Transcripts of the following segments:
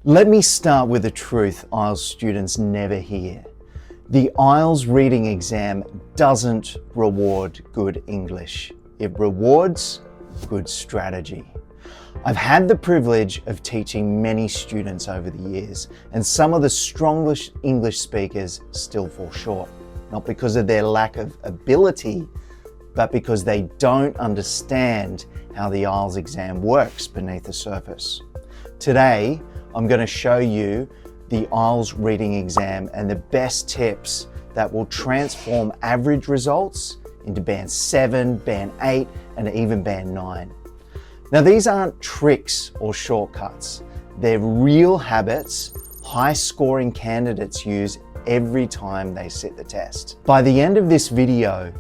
Let me start with a truth IELTS students never hear. The IELTS reading exam doesn't reward good English. It rewards good strategy. I've had the privilege of teaching many students over the years, and some of the strongest English speakers still fall short, not because of their lack of ability, but because they don't understand how the IELTS exam works beneath the surface. Today, I'm going to show you the IELTS reading exam and the best tips that will transform average results into Band 7, Band 8, and even Band 9. Now, these aren't tricks or shortcuts. They're real habits high-scoring candidates use every time they sit the test. By the end of this video,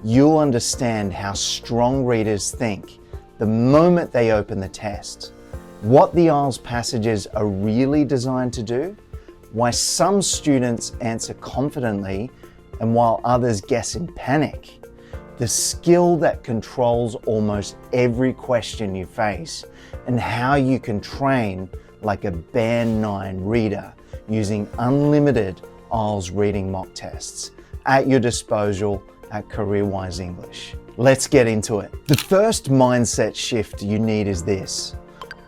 you'll understand how strong readers think the moment they open the test, what the IELTS passages are really designed to do, why some students answer confidently and while others guess in panic, the skill that controls almost every question you face, and how you can train like a Band 9 reader using unlimited IELTS reading mock tests at your disposal at CareerWise English. Let's get into it. The first mindset shift you need is this.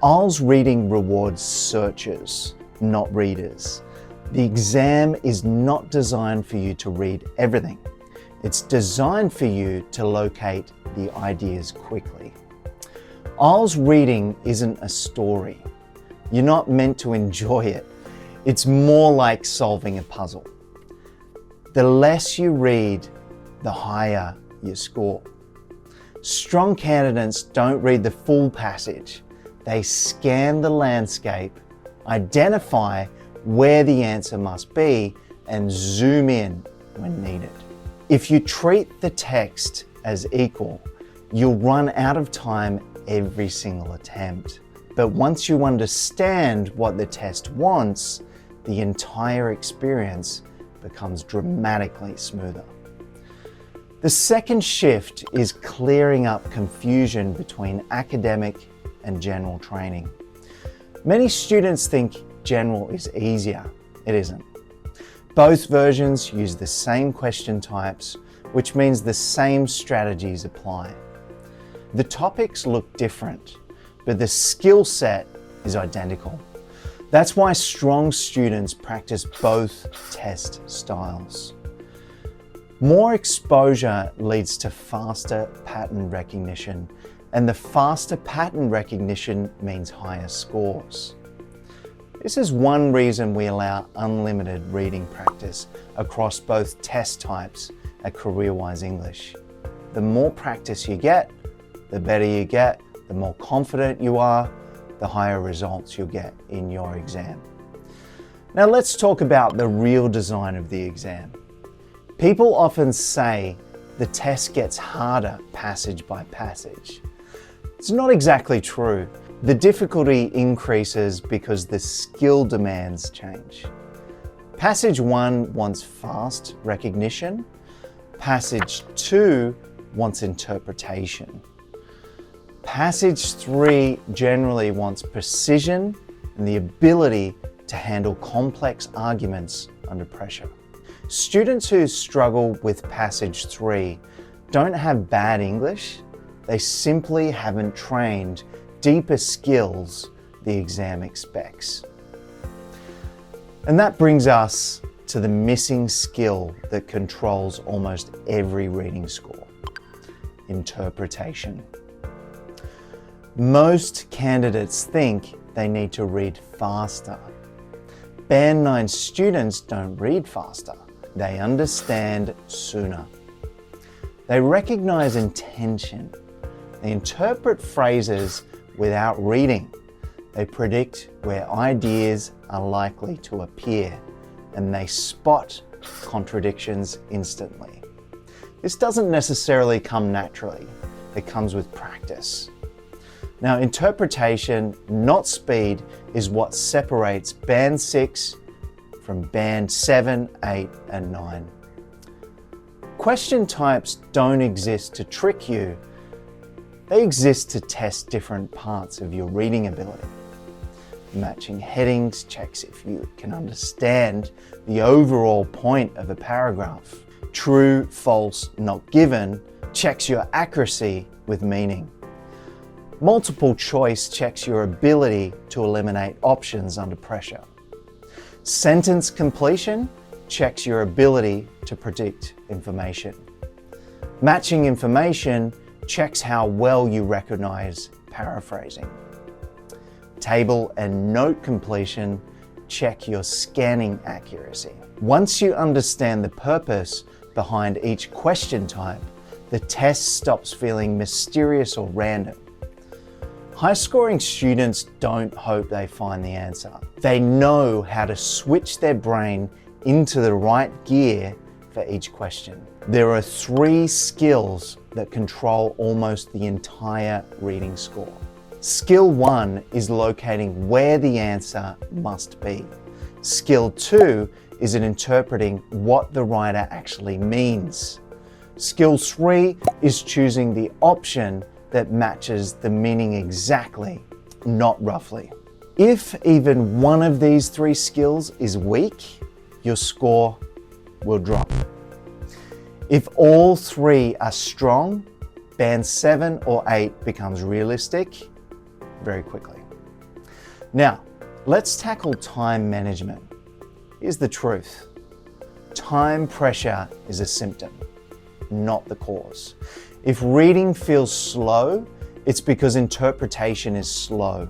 IELTS reading rewards searchers, not readers. The exam is not designed for you to read everything. It's designed for you to locate the ideas quickly. IELTS reading isn't a story. You're not meant to enjoy it. It's more like solving a puzzle. The less you read, the higher your score. Strong candidates don't read the full passage. They scan the landscape, identify where the answer must be, and zoom in when needed. If you treat the text as equal, you'll run out of time every single attempt. But once you understand what the test wants, the entire experience becomes dramatically smoother. The second shift is clearing up confusion between academic and general training. Many students think general is easier. It isn't. Both versions use the same question types, which means the same strategies apply. The topics look different, but the skill set is identical. That's why strong students practice both test styles. More exposure leads to faster pattern recognition, and the faster pattern recognition means higher scores. This is one reason we allow unlimited reading practice across both test types at CareerWise English. The more practice you get, the better you get, the more confident you are, the higher results you'll get in your exam. Now let's talk about the real design of the exam. People often say the test gets harder passage by passage. It's not exactly true. The difficulty increases because the skill demands change. Passage 1 wants fast recognition. Passage 2 wants interpretation. Passage 3 generally wants precision and the ability to handle complex arguments under pressure. Students who struggle with Passage 3 don't have bad English, they simply haven't trained deeper skills the exam expects. And that brings us to the missing skill that controls almost every reading score: interpretation. Most candidates think they need to read faster. Band 9 students don't read faster. They understand sooner. They recognize intention. They interpret phrases without reading. They predict where ideas are likely to appear, and they spot contradictions instantly. This doesn't necessarily come naturally. It comes with practice. Now, interpretation, not speed, is what separates Band 6 from Band 7, 8, and 9. Question types don't exist to trick you. They exist to test different parts of your reading ability. Matching headings checks if you can understand the overall point of a paragraph. True, false, not given checks your accuracy with meaning. Multiple choice checks your ability to eliminate options under pressure. Sentence completion checks your ability to predict information. Matching information checks how well you recognize paraphrasing. Table and note completion check your scanning accuracy. Once you understand the purpose behind each question type, the test stops feeling mysterious or random. High-scoring students don't hope they find the answer. They know how to switch their brain into the right gear for each question. There are 3 skills that control almost the entire reading score. Skill 1 is locating where the answer must be. Skill 2 is in interpreting what the writer actually means. Skill 3 is choosing the option that matches the meaning exactly, not roughly. If even one of these 3 skills is weak, your score will drop. If all 3 are strong, band 7 or 8 becomes realistic very quickly. Now, let's tackle time management. Here's the truth. Time pressure is a symptom, not the cause. If reading feels slow, it's because interpretation is slow.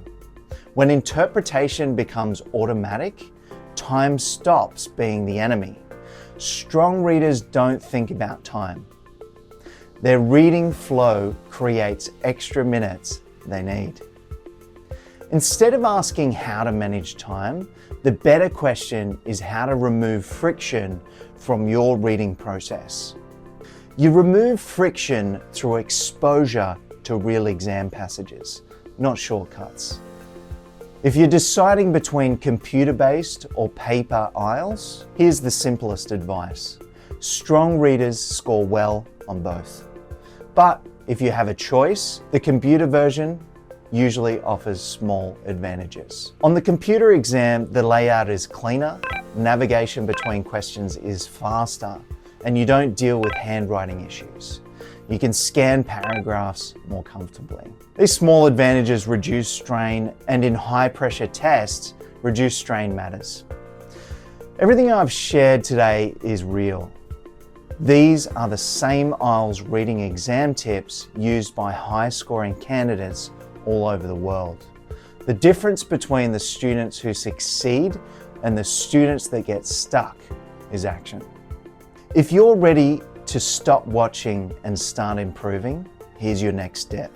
When interpretation becomes automatic, time stops being the enemy. Strong readers don't think about time. Their reading flow creates extra minutes they need. Instead of asking how to manage time, the better question is how to remove friction from your reading process. You remove friction through exposure to real exam passages, not shortcuts. If you're deciding between computer-based or paper IELTS, here's the simplest advice. Strong readers score well on both. But if you have a choice, the computer version usually offers small advantages. On the computer exam, the layout is cleaner, navigation between questions is faster, and you don't deal with handwriting issues. You can scan paragraphs more comfortably. These small advantages reduce strain, and in high-pressure tests, reduced strain matters. Everything I've shared today is real. These are the same IELTS reading exam tips used by high-scoring candidates all over the world. The difference between the students who succeed and the students that get stuck is action. If you're ready to stop watching and start improving, here's your next step.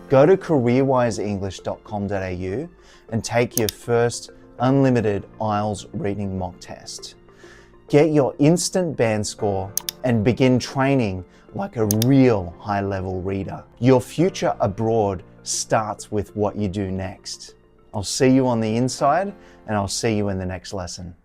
Go to careerwiseenglish.com.au and take your first unlimited IELTS reading mock test. Get your instant band score and begin training like a real high-level reader. Your future abroad starts with what you do next. I'll see you on the inside, and I'll see you in the next lesson.